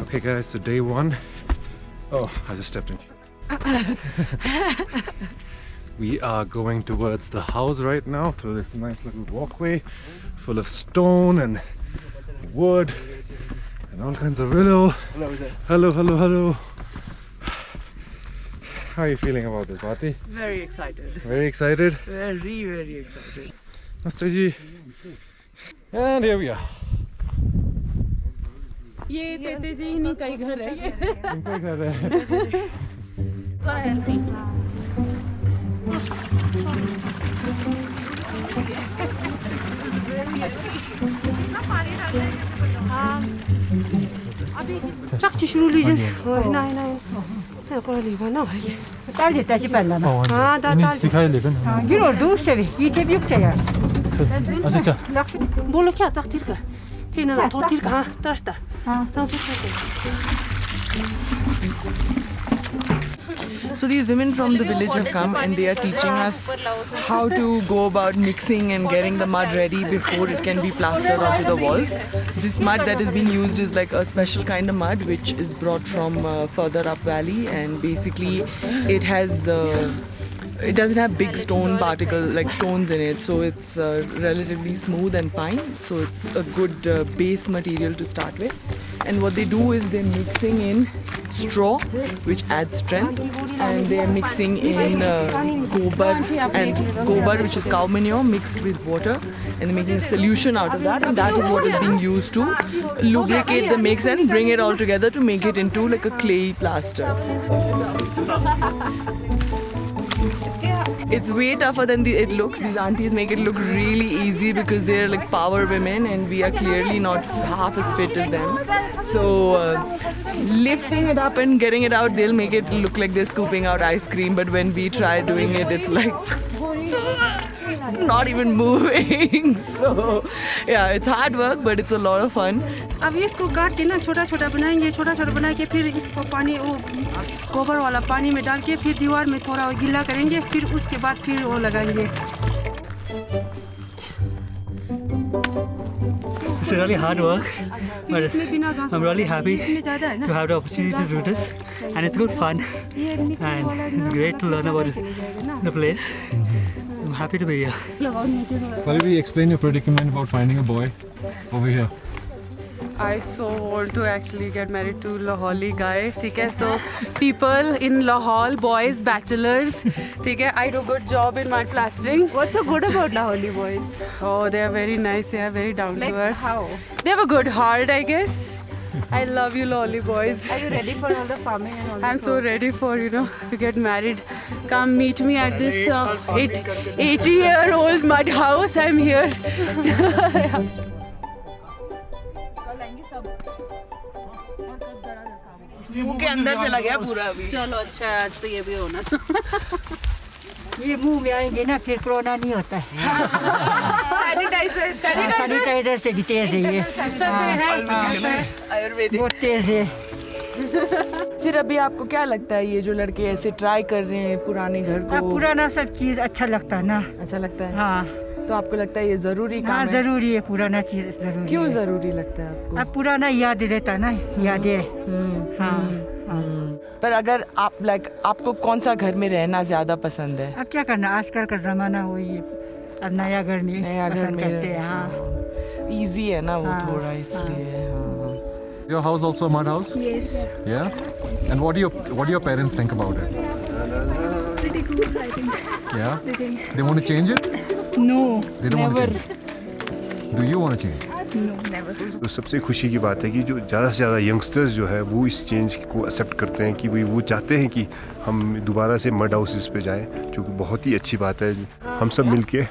Okay guys, so day one. Oh, I just stepped in. We are going towards the house right now through this nice little walkway full of stone and wood and all kinds of willow. Hello. How are you feeling about this, Bhati? Very excited. Very excited? Very excited. Namaste ji. And here we are. ये तेते जी नहीं कई घर है ये इनका ही घर है chắc chỉ शुरू लीजिए नहीं नहीं कोई लीवा ना है ताल देता जी पहला ना हाँ ताल सिखाए लेकिन ये रो दूसरे भी ये थे भी क्या यार अच्छा बोलो क्या तक का तीन ना थोड़ तीर का तरस्ता So these women from the village have come and they are teaching us how to go about mixing and getting the mud ready before it can be plastered onto the walls. This mud that is being used is like a special kind of mud which is brought from further up valley, and basically it has it doesn't have big stone particles like stones in it, so it's relatively smooth and fine, so it's a good base material to start with. And what they do is they're mixing in straw, which adds strength, and they're mixing in gobar, which is cow manure, mixed with water, and they're making a solution out of that, and that is what is being used to lubricate the mix and bring it all together to make it into like a clay plaster. It's way tougher than it looks. These aunties make it look really easy because they're like power women and we are clearly not half as fit as them. So lifting it up and getting it out, they'll make it look like they're scooping out ice cream, but when we try doing it, it's like not even moving. So yeah, it's hard work, but it's a lot of fun. अब इसको काट के ना छोटा छोटा बनाएंगे, छोटा छोटा बना के फिर इसको पानी वो गोबर वाला पानी में डाल के फिर दीवार में थोड़ा गीला करेंगे, फिर उसके बाद फिर वो लगाएंगे. It's really hard work, but I'm really happy to have the opportunity to do this, and it's good fun, and it's great to learn about the place. I'm happy to be here. Maybe explain your predicament about finding a boy over here. I so want to actually get married to Laholi guy. Okay, so people in Lahaul, boys, bachelors. Okay, I do good job in mud plastering. What's so good about Laholi boys? Oh, they are very nice. They are very down to earth. How? They have a good heart, I guess. I love you, Laholi boys. Are you ready for all the farming and all I'm so ready for, to get married. Come meet me at this 80-year-old mud house. I'm here. मुंह के अंदर चला गया पूरा अभी. चलो अच्छा आज तो ये भी होना था. ये मुंह में आएंगे ना फिर कोरोना नहीं होता है. सैनिटाइजर से भी तेज है ये. आयुर्वेदिक बहुत तेज है. फिर अभी आपको क्या लगता है ये जो लड़के ऐसे ट्राई कर रहे हैं पुराने घर को? पुराना सब चीज अच्छा लगता है ना. अच्छा लगता है. हाँ. तो आपको लगता है ये जरूरी काम है? जरूरी है. पुराना चीज जरूरी. क्यों जरूरी लगता है आपको? अब पुराना याद रहता है ना. यादें. पर अगर आप आपको कौन सा घर में रहना ज्यादा पसंद है? अब क्या करना, आजकल का जमाना हो ये. अब नया घर में पसंद करते हैं. हाँ. इजी है ना वो थोड़ा इसलिए. Your house also a mud house? Yes. Yeah? And what do your parents think about it? It's pretty good, I think. Yeah? They think. They want to change it? No. They don't never. want to change it. Do you want to change it? No, never. तो सबसे खुशी की बात है कि जो ज़्यादा से ज़्यादा यंगस्टर्स जो है वो इस चेंज को एक्सेप्ट करते हैं कि भाई वो चाहते हैं कि हम दोबारा से मड हाउसेस पे जाएं, जो कि बहुत ही अच्छी बात है. हम सब मिलके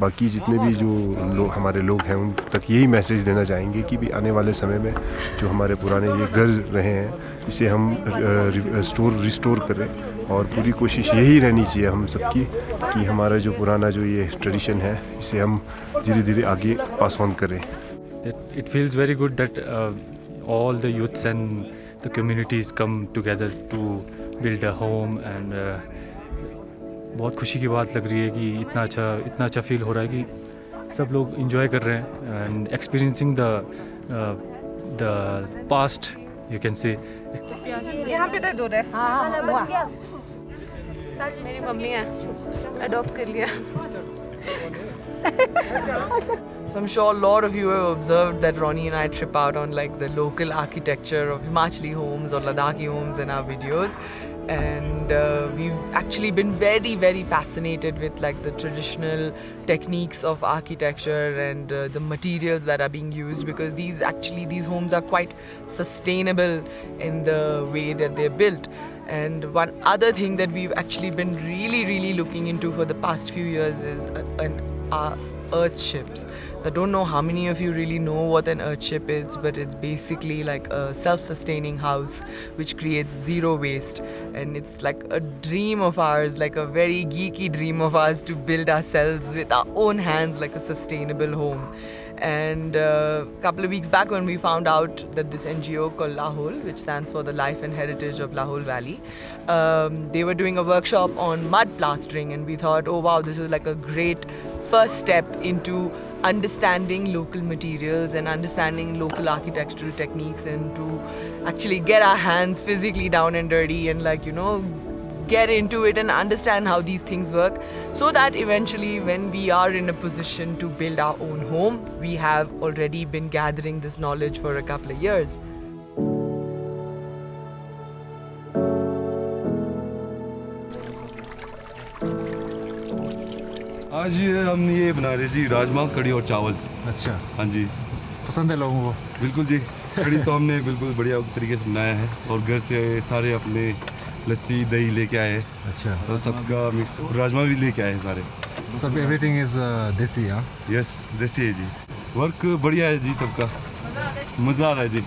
बाकी जितने भी जो हमारे लोग हैं उन तक यही मैसेज देना चाहेंगे कि भी आने वाले समय में जो हमारे पुराने ये घर रहे हैं इसे हम रिस्टोर करें, और पूरी कोशिश यही रहनी चाहिए हम सबकी कि हमारा जो पुराना जो ये ट्रेडिशन है इसे हम धीरे धीरे आगे पास ऑन करें. It feels very good that all the youths and the communities come together to build a home, and बहुत खुशी की बात लग रही है कि इतना अच्छा फील हो रहा है कि सब लोग enjoy कर रहे हैं and experiencing the past you can see. यहाँ पे दर्द हो रहा है. मेरी मम्मी है, अडॉप्ट कर लिया. So I'm sure a lot of you have observed that Ronnie and I trip out on like the local architecture of Himachali homes or Ladakhi homes in our videos, and we've actually been very, very fascinated with like the traditional techniques of architecture and the materials that are being used, because these homes are quite sustainable in the way that they're built. And one other thing that we've actually been really looking into for the past few years is Earthships. So I don't know how many of you really know what an Earthship is, but it's basically like a self-sustaining house which creates zero waste, and it's like a dream of ours, like a very geeky dream of ours, to build ourselves with our own hands like a sustainable home. And a couple of weeks back, when we found out that this NGO called LAHOL, which stands for the Life and Heritage of Lahaul Valley, they were doing a workshop on mud plastering, and we thought, oh wow, this is like a great first step into understanding local materials and understanding local architectural techniques, and to actually get our hands physically down and dirty and like, you know, get into it and understand how these things work, so that eventually when we are in a position to build our own home, we have already been gathering this knowledge for a couple of years. आज हम ये बना रहे जी राजमा कड़ी और चावल. अच्छा, हाँ जी, पसंद है लोगों को? बिल्कुल जी. कड़ी तो हमने बिल्कुल बढ़िया तरीके से बनाया है, और घर से सारे अपने लस्सी दही लेके आए हैं. अच्छा, तो सबका मिक्स, राजमा भी लेके आए हैं सारे. सब एवरीथिंग इज देसी? हाँ, यस, देसी है जी. वर्क बढ़िया है जी, सबका मज़ा आ रहा है जी.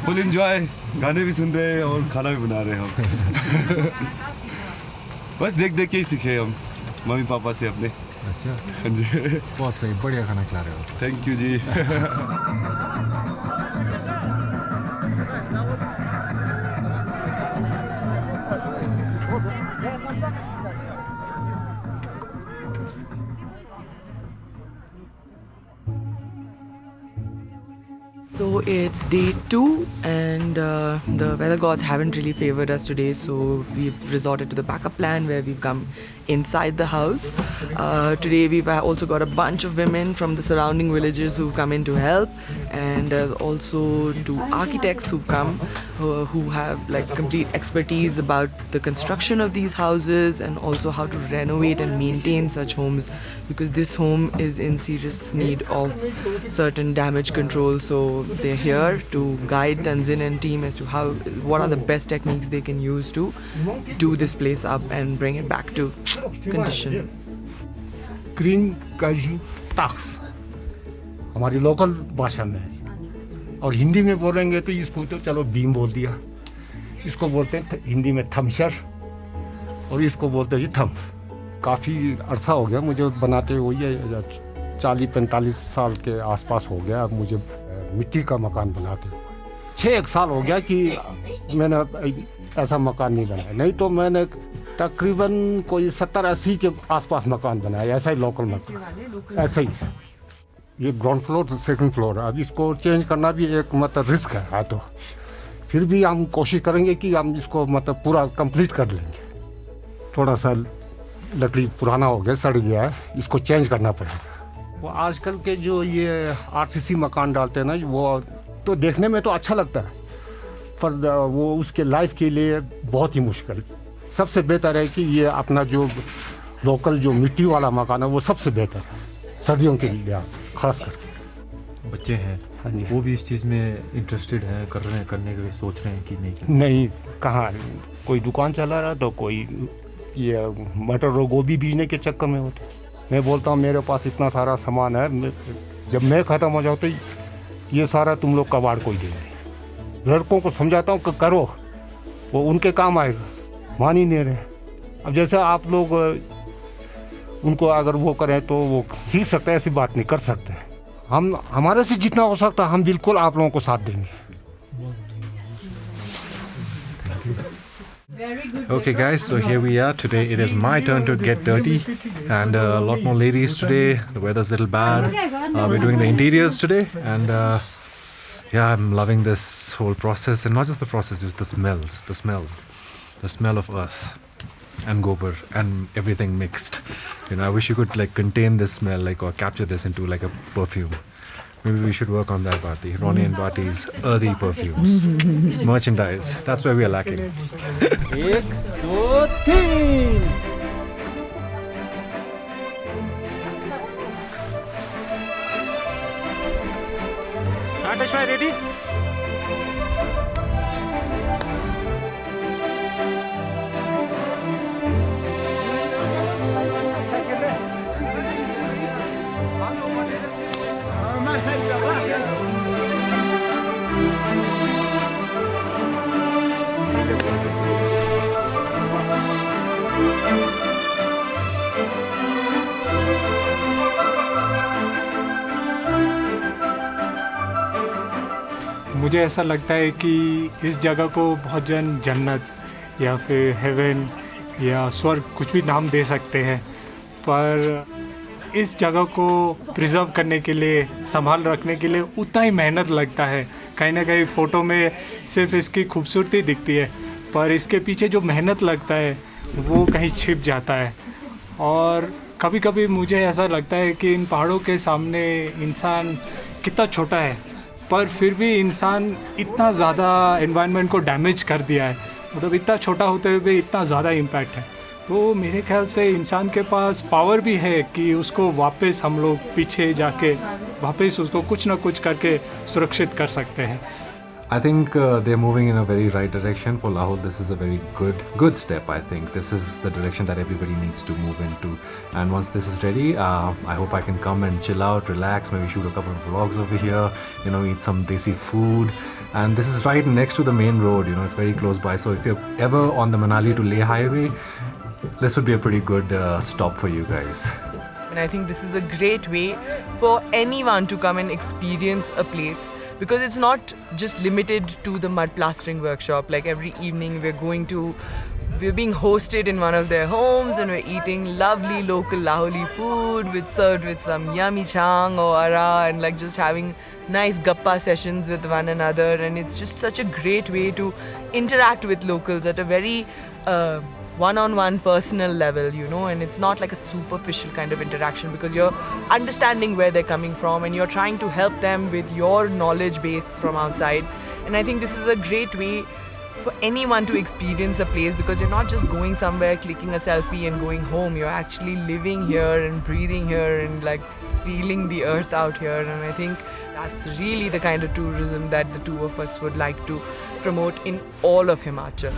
फुल एंजॉय, गाने भी सुन रहे हैं और खाना भी बना रहे हैं हम. बस देख के ही सीखे हम मम्मी पापा से अपने. अच्छा, हाँ जी. बहुत सही, बढ़िया खाना खिला रहे हो. Thank you ji. So it's day 2, and the weather gods haven't really favored us today, so we've resorted to the backup plan where we've come inside the house. Today we've also got a bunch of women from the surrounding villages who've come in to help, and also 2 architects who've come who have like complete expertise about the construction of these houses and also how to renovate and maintain such homes, because this home is in serious need of certain damage control. So they're here to guide Tanzin and team as to what are the best techniques they can use to do this place up and bring it back to condition. Green का जी tax हमारी local भाषा में है, और हिंदी में बोलेंगे तो इसको तो चलो बीम बोल दिया, इसको बोलते हैं हिंदी में थम्सर, और इसको बोलते हैं जी थम्प. काफ़ी अरसा हो गया मुझे बनाते हुए, 40-45 साल के आसपास हो गया मुझे मिट्टी का मकान बनाते. 6 साल हो गया कि मैंने ऐसा मकान नहीं बनाया, नहीं तो मैंने तकरीबन कोई 70-80 के आसपास मकान बनाया, ऐसा ही लोकल मकान, ऐसा ही. ये ग्राउंड फ्लोर तो सेकंड फ्लोर है. अब इसको चेंज करना भी एक मतलब रिस्क है, तो फिर भी हम कोशिश करेंगे कि हम इसको मतलब पूरा कंप्लीट कर लेंगे. थोड़ा सा लकड़ी पुराना हो गया, सड़ गया है, इसको चेंज करना पड़ेगा. वो आजकल के जो ये आरसीसी मकान डालते हैं ना, वो तो देखने में तो अच्छा लगता है, पर वो उसके लाइफ के लिए बहुत ही मुश्किल. सबसे बेहतर है कि ये अपना जो लोकल जो मिट्टी वाला मकान है वो सबसे बेहतर है, सर्दियों के लिहाज से खास कर. बच्चे हैं, हाँ जी, वो भी इस चीज़ में इंटरेस्टेड हैं, करने के लिए सोच रहे हैं कि नहीं? नहीं, कहाँ कोई दुकान चला रहा तो कोई ये मटर और गोभी बीजने के चक्कर में होता. मैं बोलता हूँ मेरे पास इतना सारा सामान है, जब मैं ख़त्म हो जाऊँ तो ये सारा तुम लोग कबाड़ को ही देंगे. लड़कों को समझाता हूँ कि करो, वो उनके काम आएगा, मान ही नहीं रहे. अब जैसे आप लोग उनको अगर वो करें तो वो सीख सकते हैं, ऐसी बात नहीं कर सकते. हम हमारे से जितना हो सकता है हम बिल्कुल आप लोगों को साथ देंगे. Okay guys, so here we are. Today it is my turn to get dirty, and a lot more ladies today. The weather's a little bad. We're doing the interiors today, and yeah, I'm loving this whole process, and not just the process, it's the smells, the smell of earth and gobar and everything mixed. You know, I wish you could like contain this smell, like, or capture this into like a perfume. Maybe we should work on that, Bharti. Ronnie and Bharti's earthy perfumes. Merchandise. That's where we are lacking. एक दो तीन ready? मुझे ऐसा लगता है कि इस जगह को बहुत जन जन्नत या फिर हेवन या स्वर्ग कुछ भी नाम दे सकते हैं, पर इस जगह को प्रिजर्व करने के लिए, संभाल रखने के लिए उतना ही मेहनत लगता है। कहीं ना कहीं फ़ोटो में सिर्फ इसकी खूबसूरती दिखती है, पर इसके पीछे जो मेहनत लगता है वो कहीं छिप जाता है। और कभी कभी मुझे ऐसा लगता है कि इन पहाड़ों के सामने इंसान कितना छोटा है, पर फिर भी इंसान इतना ज़्यादा एनवायरनमेंट को डैमेज कर दिया है। मतलब इतना छोटा होते हुए भी इतना ज़्यादा इम्पैक्ट है। तो मेरे ख्याल से इंसान के पास पावर भी है कि उसको वापस हम लोग पीछे जाके वापस उसको कुछ ना कुछ करके सुरक्षित कर सकते हैं। I think they're moving in a very right direction for Lahaul. This is a very good step. I think this is the direction that everybody needs to move into. And once this is ready, I hope I can come and chill out, relax, maybe shoot a couple of vlogs over here. You know, eat some desi food. And this is right next to the main road. You know, it's very close by. So if you're ever on the Manali to Leh highway, this would be a pretty good stop for you guys. And I think this is a great way for anyone to come and experience a place, because it's not just limited to the mud plastering workshop. Like every evening we're being hosted in one of their homes and we're eating lovely local Laholi food served with some yummy chang or ara, and like just having nice gappa sessions with one another. And it's just such a great way to interact with locals at a very one-on-one personal level, you know, and it's not like a superficial kind of interaction, because you're understanding where they're coming from and you're trying to help them with your knowledge base from outside. And I think this is a great way for anyone to experience a place, because you're not just going somewhere, clicking a selfie and going home. You're actually living here and breathing here and like feeling the earth out here. And I think that's really the kind of tourism that the two of us would like to promote in all of Himachal.